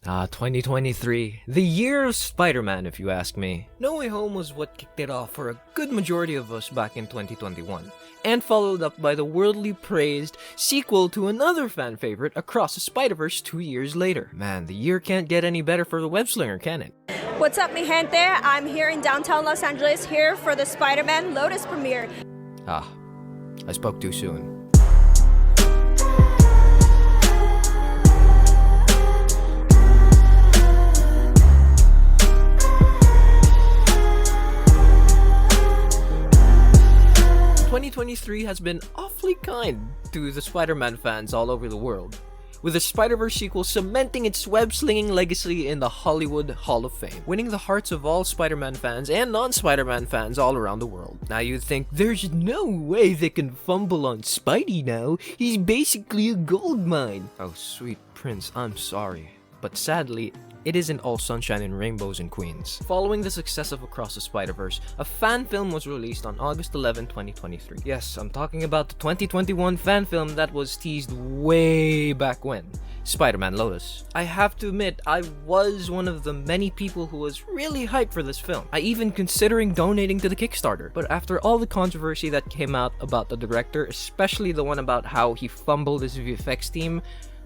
2023. The year of Spider-Man, if you ask me. No Way Home was what kicked it off for a good majority of us back in 2021, and followed up by the worldly praised sequel to another fan favorite, Across the Spider-Verse 2 years later. Man, the year can't get any better for the web-slinger, can it? What's up, mi gente? I'm here in downtown Los Angeles here for the Spider-Man LOTUS premiere. I spoke too soon. 2023 has been awfully kind to the Spider-Man fans all over the world, with the Spider-Verse sequel cementing its web-slinging legacy in the Hollywood Hall of Fame, winning the hearts of all Spider-Man fans and non-Spider-Man fans all around the world. Now you'd think, there's no way they can fumble on Spidey now, he's basically a gold mine. Oh sweet prince, I'm sorry. But sadly, it isn't all sunshine and rainbows in Queens. Following the success of Across the Spider-Verse, a fan film was released on August 11, 2023. Yes, I'm talking about the 2021 fan film that was teased way back when, Spider-Man LOTUS. I have to admit, I was one of the many people who was really hyped for this film. I even considering donating to the Kickstarter. But after all the controversy that came out about the director, especially the one about how he fumbled his VFX team,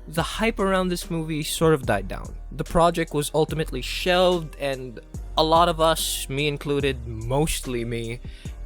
the hype around this movie sort of died down. The project was ultimately shelved, and a lot of us, me included, mostly me,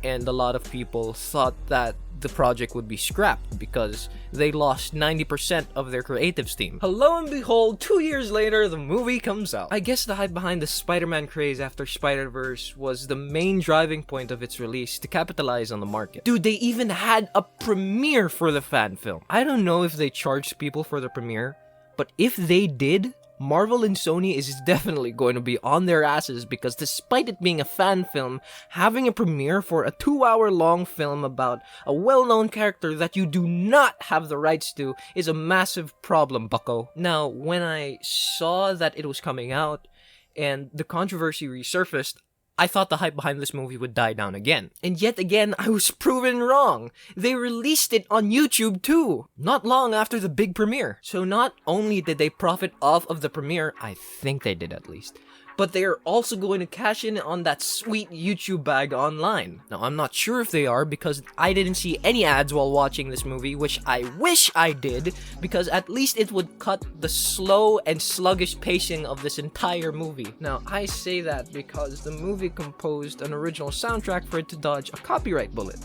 and a lot of people thought that the project would be scrapped because they lost 90% of their creative team. Hello and behold, 2 years later, the movie comes out. I guess the hype behind the Spider-Man craze after Spider-Verse was the main driving point of its release to capitalize on the market. Dude, they even had a premiere for the fan film. I don't know if they charged people for the premiere, but if they did, Marvel and Sony is definitely going to be on their asses, because despite it being a fan film, having a premiere for a 2-hour-long film about a well-known character that you do not have the rights to is a massive problem, bucko. Now, when I saw that it was coming out and the controversy resurfaced, I thought the hype behind this movie would die down again. And yet again, I was proven wrong. They released it on YouTube too, not long after the big premiere. So not only did they profit off of the premiere, I think they did at least, but they are also going to cash in on that sweet YouTube bag online. Now, I'm not sure if they are, because I didn't see any ads while watching this movie, which I wish I did, because at least it would cut the slow and sluggish pacing of this entire movie. Now, I say that because the movie composed an original soundtrack for it to dodge a copyright bullet,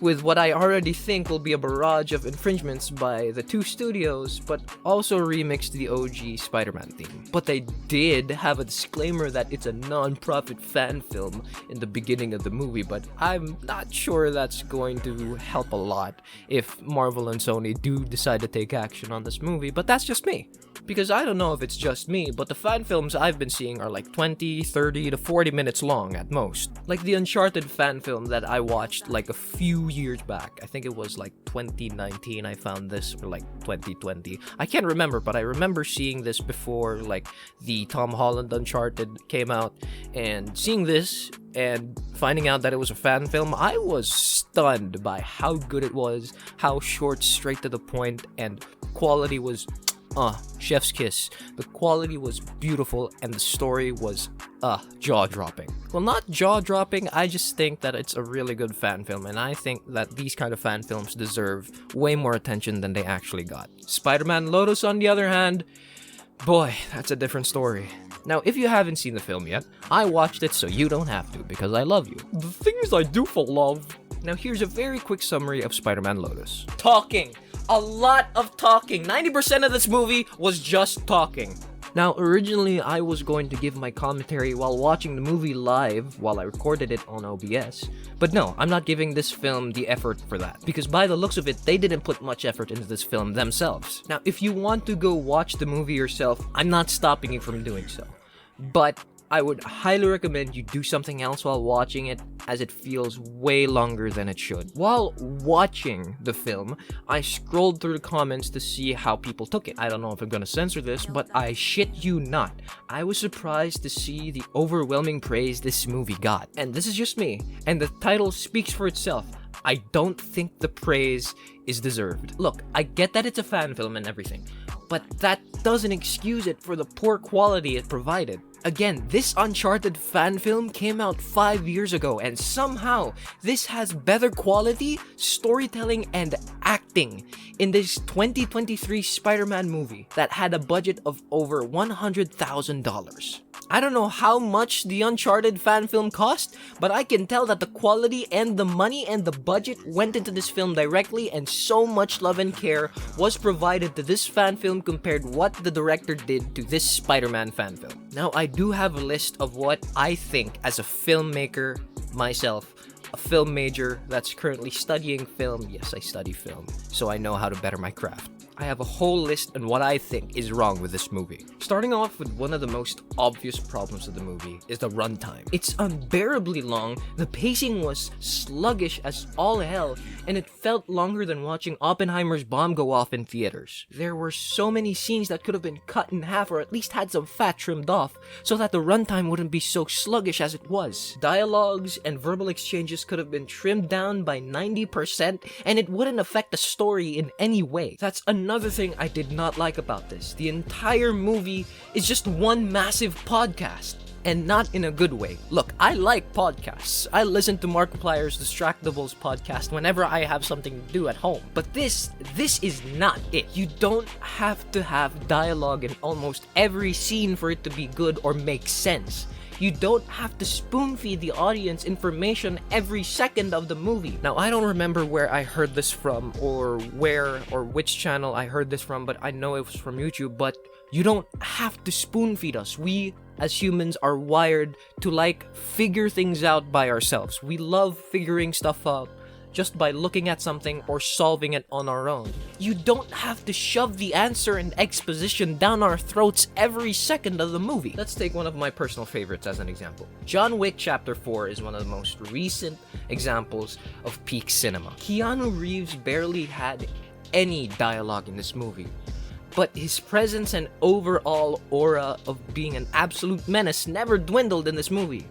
with what I already think will be a barrage of infringements by the two studios, but also remixed the OG Spider-Man theme. But they did have a disclaimer that it's a non-profit fan film in the beginning of the movie, but I'm not sure that's going to help a lot if Marvel and Sony do decide to take action on this movie, but that's just me. Because I don't know if it's just me, but the fan films I've been seeing are like 20, 30 to 40 minutes long at most. Like the Uncharted fan film that I watched like a few years back. I think it was like 2019 I found this, or like 2020. I can't remember, but I remember seeing this before like the Tom Holland Uncharted came out, and seeing this and finding out that it was a fan film, I was stunned by how good it was, how short, straight to the point, and quality was chef's kiss. The quality was beautiful and the story was jaw-dropping. Well, not jaw-dropping, I just think that it's a really good fan film, and I think that these kind of fan films deserve way more attention than they actually got. Spider-Man LOTUS, on the other hand, boy, that's a different story. Now, if you haven't seen the film yet, I watched it so you don't have to, because I love you. The things I do for love. Now, here's a very quick summary of Spider-Man LOTUS. Talking. A lot of talking. 90% of this movie was just talking. Now, originally, I was going to give my commentary while watching the movie live while I recorded it on OBS. But no, I'm not giving this film the effort for that, because by the looks of it, they didn't put much effort into this film themselves. Now, if you want to go watch the movie yourself, I'm not stopping you from doing so. But I would highly recommend you do something else while watching it, as it feels way longer than it should. While watching the film, I scrolled through the comments to see how people took it. I don't know if I'm gonna censor this, but I shit you not, I was surprised to see the overwhelming praise this movie got. And this is just me, and the title speaks for itself. I don't think the praise is deserved. Look, I get that it's a fan film and everything, but that doesn't excuse it for the poor quality it provided. Again, this Uncharted fan film came out 5 years ago, and somehow this has better quality, storytelling, and acting in this 2023 Spider-Man movie that had a budget of over $100,000. I don't know how much the Uncharted fan film cost, but I can tell that the quality and the money and the budget went into this film directly, and so much love and care was provided to this fan film compared what the director did to this Spider-Man fan film. Now, I do have a list of what I think as a filmmaker myself, a film major that's currently studying film. Yes, I study film, so I know how to better my craft. I have a whole list on what I think is wrong with this movie. Starting off with one of the most obvious problems of the movie is the runtime. It's unbearably long, the pacing was sluggish as all hell, and it felt longer than watching Oppenheimer's bomb go off in theaters. There were so many scenes that could have been cut in half or at least had some fat trimmed off so that the runtime wouldn't be so sluggish as it was. Dialogues and verbal exchanges could have been trimmed down by 90% and it wouldn't affect the story in any way. That's another thing I did not like about this. The entire movie is just one massive podcast. And not in a good way. Look, I like podcasts. I listen to Markiplier's Distractables podcast whenever I have something to do at home. But this is not it. You don't have to have dialogue in almost every scene for it to be good or make sense. You don't have to spoon-feed the audience information every second of the movie. Now, I don't remember where I heard this from or where or which channel I heard this from, but I know it was from YouTube. But you don't have to spoon-feed us. We, as humans, are wired to figure things out by ourselves. We love figuring stuff out just by looking at something or solving it on our own. You don't have to shove the answer and exposition down our throats every second of the movie. Let's take one of my personal favorites as an example. John Wick Chapter 4 is one of the most recent examples of peak cinema. Keanu Reeves barely had any dialogue in this movie, but his presence and overall aura of being an absolute menace never dwindled in this movie.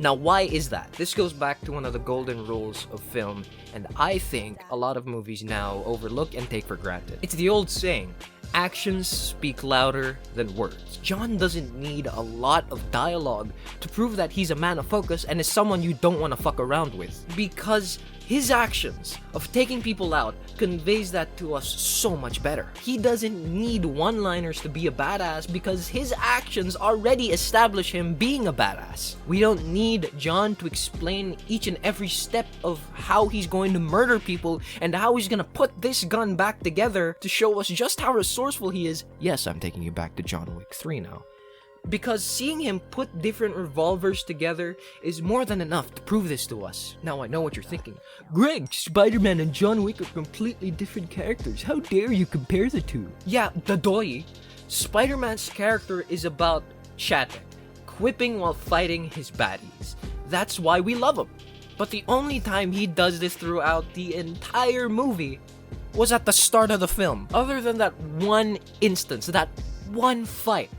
Now, why is that? This goes back to one of the golden rules of film, and I think a lot of movies now overlook and take for granted. It's the old saying, actions speak louder than words. John doesn't need a lot of dialogue to prove that he's a man of focus and is someone you don't want to fuck around with, because his actions of taking people out conveys that to us so much better. He doesn't need one-liners to be a badass because his actions already establish him being a badass. We don't need John to explain each and every step of how he's going to murder people and how he's gonna put this gun back together to show us just how resourceful he is. Yes, I'm taking you back to John Wick 3 now. Because seeing him put different revolvers together is more than enough to prove this to us. Now I know what you're thinking. Greg, Spider-Man and John Wick are completely different characters. How dare you compare the two? Yeah, dadoy. Spider-Man's character is about chatting, quipping while fighting his baddies. That's why we love him. But the only time he does this throughout the entire movie was at the start of the film. Other than that one instance, that one fight,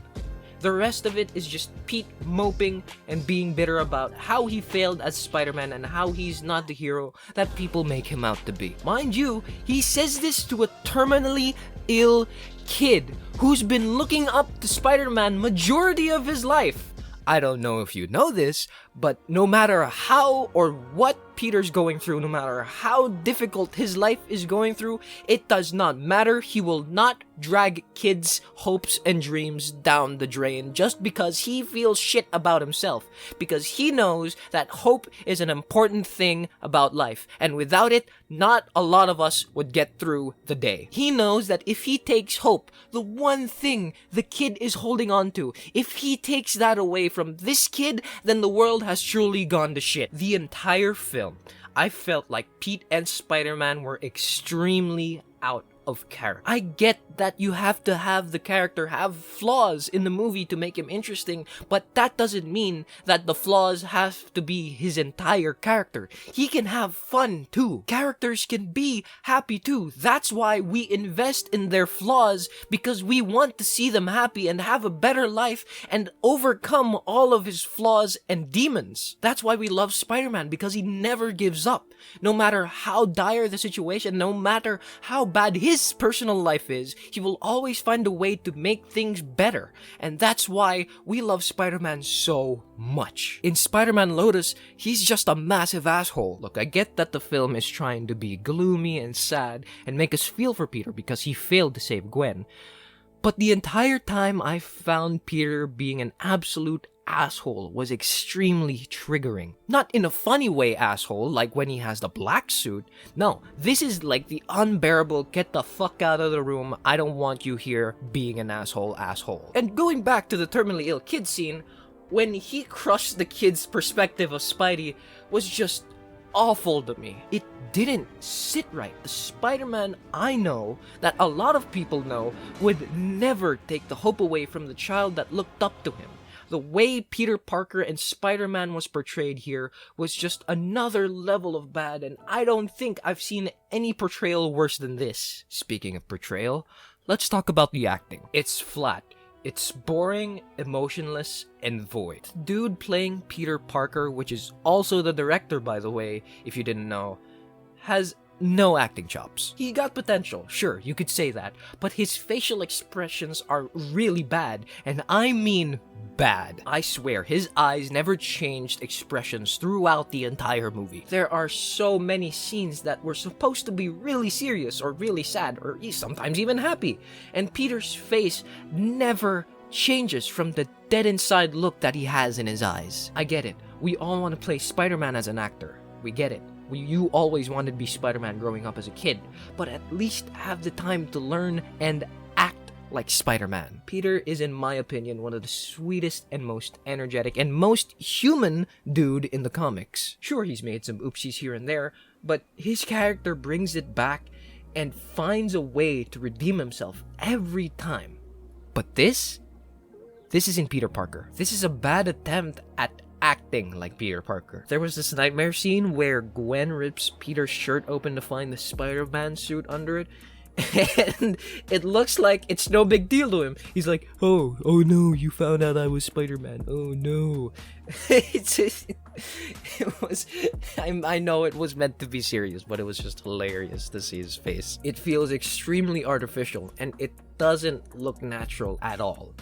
the rest of it is just Pete moping and being bitter about how he failed as Spider-Man and how he's not the hero that people make him out to be. Mind you, he says this to a terminally ill kid who's been looking up to Spider-Man majority of his life. I don't know if you know this, but no matter how or what Peter's going through, no matter how difficult his life is going through, it does not matter. He will not drag kids' hopes and dreams down the drain just because he feels shit about himself. Because he knows that hope is an important thing about life. And without it, not a lot of us would get through the day. He knows that if he takes hope, the one thing the kid is holding on to, if he takes that away from this kid, then the world has truly gone to shit. The entire film, I felt like Pete and Spider-Man were extremely out of character. I get that you have to have the character have flaws in the movie to make him interesting, but that doesn't mean that the flaws have to be his entire character. He can have fun too. Characters can be happy too. That's why we invest in their flaws, because we want to see them happy and have a better life and overcome all of his flaws and demons. That's why we love Spider-Man, because he never gives up. No matter how dire the situation, no matter how bad his his personal life is, he will always find a way to make things better. And that's why we love Spider-Man so much. In Spider-Man Lotus, he's just a massive asshole. Look, I get that the film is trying to be gloomy and sad and make us feel for Peter because he failed to save Gwen. But the entire time I found Peter being an absolute asshole was extremely triggering. Not in a funny way asshole, like when he has the black suit. No, this is like the unbearable, get the fuck out of the room, I don't want you here, being an asshole. And going back to the terminally ill kid scene, when he crushed the kid's perspective of Spidey was just awful to me. It didn't sit right. The Spider-Man I know, that a lot of people know, would never take the hope away from the child that looked up to him. The way Peter Parker and Spider-Man was portrayed here was just another level of bad, and I don't think I've seen any portrayal worse than this. Speaking of portrayal, let's talk about the acting. It's flat. It's boring, emotionless, and void. Dude playing Peter Parker, which is also the director by the way, if you didn't know, has no acting chops. He got potential, sure, you could say that, but his facial expressions are really bad, and I mean bad. I swear, his eyes never changed expressions throughout the entire movie. There are so many scenes that were supposed to be really serious or really sad or sometimes even happy, and Peter's face never changes from the dead inside look that he has in his eyes. I get it. We all want to play Spider-Man as an actor. We get it. You always wanted to be Spider-Man growing up as a kid, but at least have the time to learn and act like Spider-Man. Peter is, in my opinion, one of the sweetest and most energetic and most human dude in the comics. Sure, he's made some oopsies here and there, but his character brings it back and finds a way to redeem himself every time. But this isn't Peter Parker. This is a bad attempt at acting like Peter Parker. There was this nightmare scene where Gwen rips Peter's shirt open to find the Spider-Man suit under it, and it looks like it's no big deal to him. He's like, oh no, you found out I was Spider-Man. Oh no. I know it was meant to be serious, but it was just hilarious to see his face. It feels extremely artificial, and it doesn't look natural at all.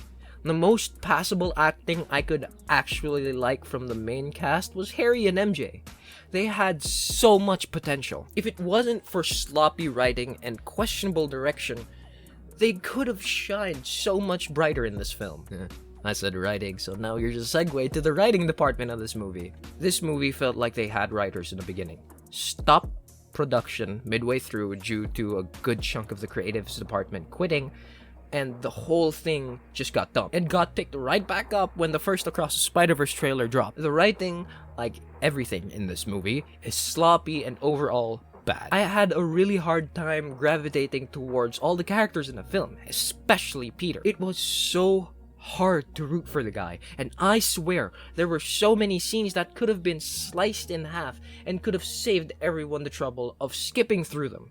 The most passable acting I could actually like from the main cast was Harry and MJ. They had so much potential. If it wasn't for sloppy writing and questionable direction, they could have shined so much brighter in this film. I said writing, so now here's a segue to the writing department of this movie. This movie felt like they had writers in the beginning. Stopped production midway through due to a good chunk of the creatives department quitting, and the whole thing just got dumped. It got picked right back up when the first Across the Spider-Verse trailer dropped. The writing, like everything in this movie, is sloppy and overall bad. I had a really hard time gravitating towards all the characters in the film, especially Peter. It was so hard to root for the guy, and I swear there were so many scenes that could have been sliced in half and could have saved everyone the trouble of skipping through them.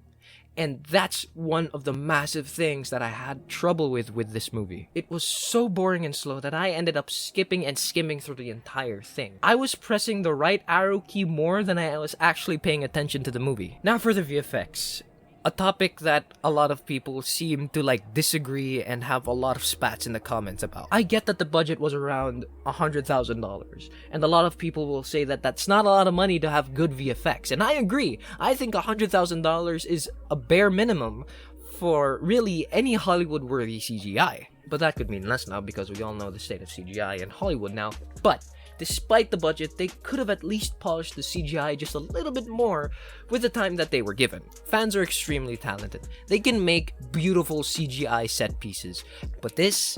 And that's one of the massive things that I had trouble with this movie. It was so boring and slow that I ended up skipping and skimming through the entire thing. I was pressing the right arrow key more than I was actually paying attention to the movie. Now for the VFX. A topic that a lot of people seem to disagree and have a lot of spats in the comments about. I get that the budget was around $100,000, and a lot of people will say that that's not a lot of money to have good VFX, and I agree. I think $100,000 is a bare minimum for really any Hollywood-worthy CGI. But that could mean less now because we all know the state of CGI in Hollywood now. But despite the budget, they could have at least polished the CGI just a little bit more with the time that they were given. Fans are extremely talented. They can make beautiful CGI set pieces, but this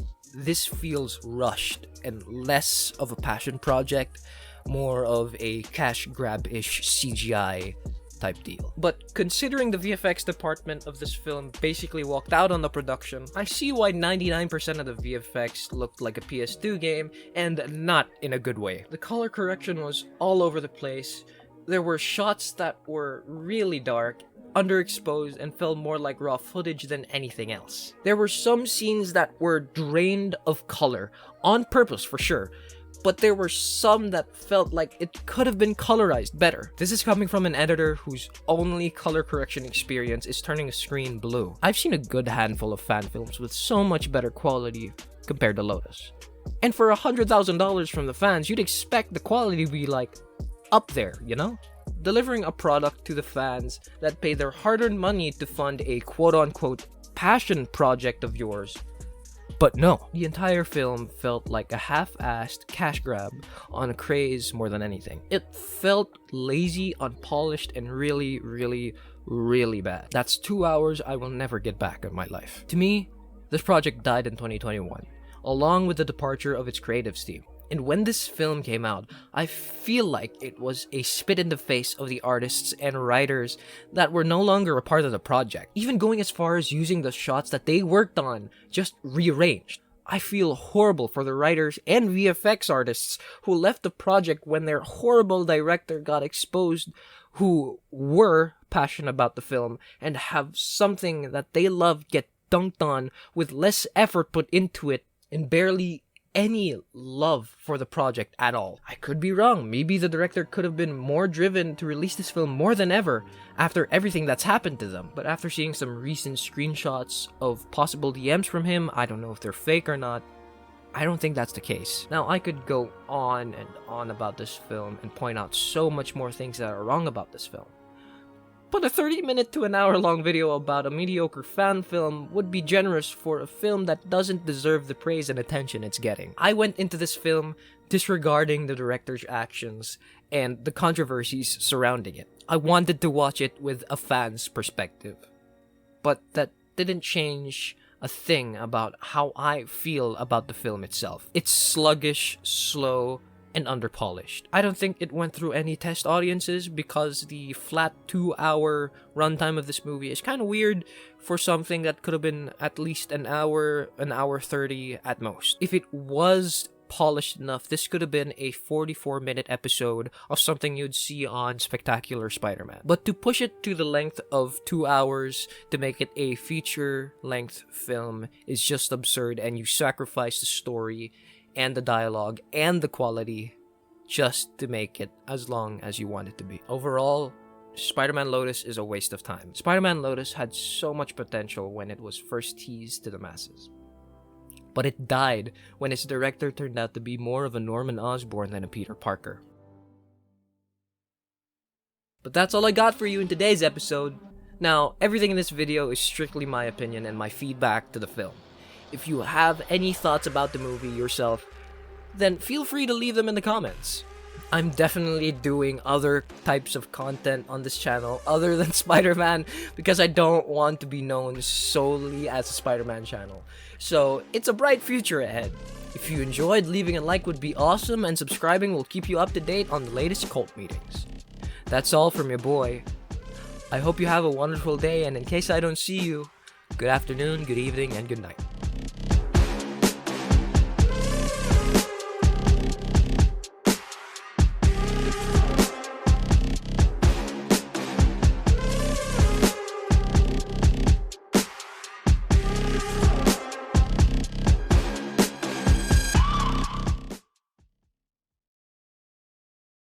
feels rushed and less of a passion project, more of a cash grab-ish CGI type deal. But considering the VFX department of this film basically walked out on the production, I see why 99% of the VFX looked like a PS2 game, and not in a good way. The color correction was all over the place. There were shots that were really dark, underexposed, and felt more like raw footage than anything else. There were some scenes that were drained of color, on purpose for sure, but there were some that felt like it could have been colorized better. This is coming from an editor whose only color correction experience is turning a screen blue. I've seen a good handful of fan films with so much better quality compared to Lotus. And for $100,000 from the fans, you'd expect the quality to be like up there, you know? Delivering a product to the fans that pay their hard-earned money to fund a quote-unquote passion project of yours. But no, the entire film felt like a half-assed cash grab on a craze more than anything. It felt lazy, unpolished, and really, really, really bad. That's 2 hours I will never get back in my life. To me, this project died in 2021, along with the departure of its creative team. And when this film came out, I feel like it was a spit in the face of the artists and writers that were no longer a part of the project, even going as far as using the shots that they worked on, just rearranged. I feel horrible for the writers and VFX artists who left the project when their horrible director got exposed, who were passionate about the film and have something that they love get dunked on with less effort put into it and barely any love for the project at all. I could be wrong. Maybe the director could have been more driven to release this film more than ever after everything that's happened to them. But after seeing some recent screenshots of possible DMs from him, I don't know if they're fake or not. I don't think that's the case. Now, I could go on and on about this film and point out so much more things that are wrong about this film. But a 30-minute to an hour-long video about a mediocre fan film would be generous for a film that doesn't deserve the praise and attention it's getting. I went into this film disregarding the director's actions and the controversies surrounding it. I wanted to watch it with a fan's perspective. But that didn't change a thing about how I feel about the film itself. It's sluggish, slow, and underpolished. I don't think it went through any test audiences because the flat 2-hour runtime of this movie is kind of weird for something that could have been at least an hour 30 at most. If it was polished enough, this could have been a 44-minute episode of something you'd see on Spectacular Spider-Man. But to push it to the length of 2 hours to make it a feature-length film is just absurd, and you sacrifice the story and the dialogue and the quality just to make it as long as you want it to be. Overall, Spider-Man Lotus is a waste of time. Spider-Man Lotus had so much potential when it was first teased to the masses. But it died when its director turned out to be more of a Norman Osborn than a Peter Parker. But that's all I got for you in today's episode. Now, everything in this video is strictly my opinion and my feedback to the film. If you have any thoughts about the movie yourself, then feel free to leave them in the comments. I'm definitely doing other types of content on this channel other than Spider-Man because I don't want to be known solely as a Spider-Man channel. So it's a bright future ahead. If you enjoyed, leaving a like would be awesome, and subscribing will keep you up to date on the latest cult meetings. That's all from your boy. I hope you have a wonderful day, and in case I don't see you, good afternoon, good evening, and good night.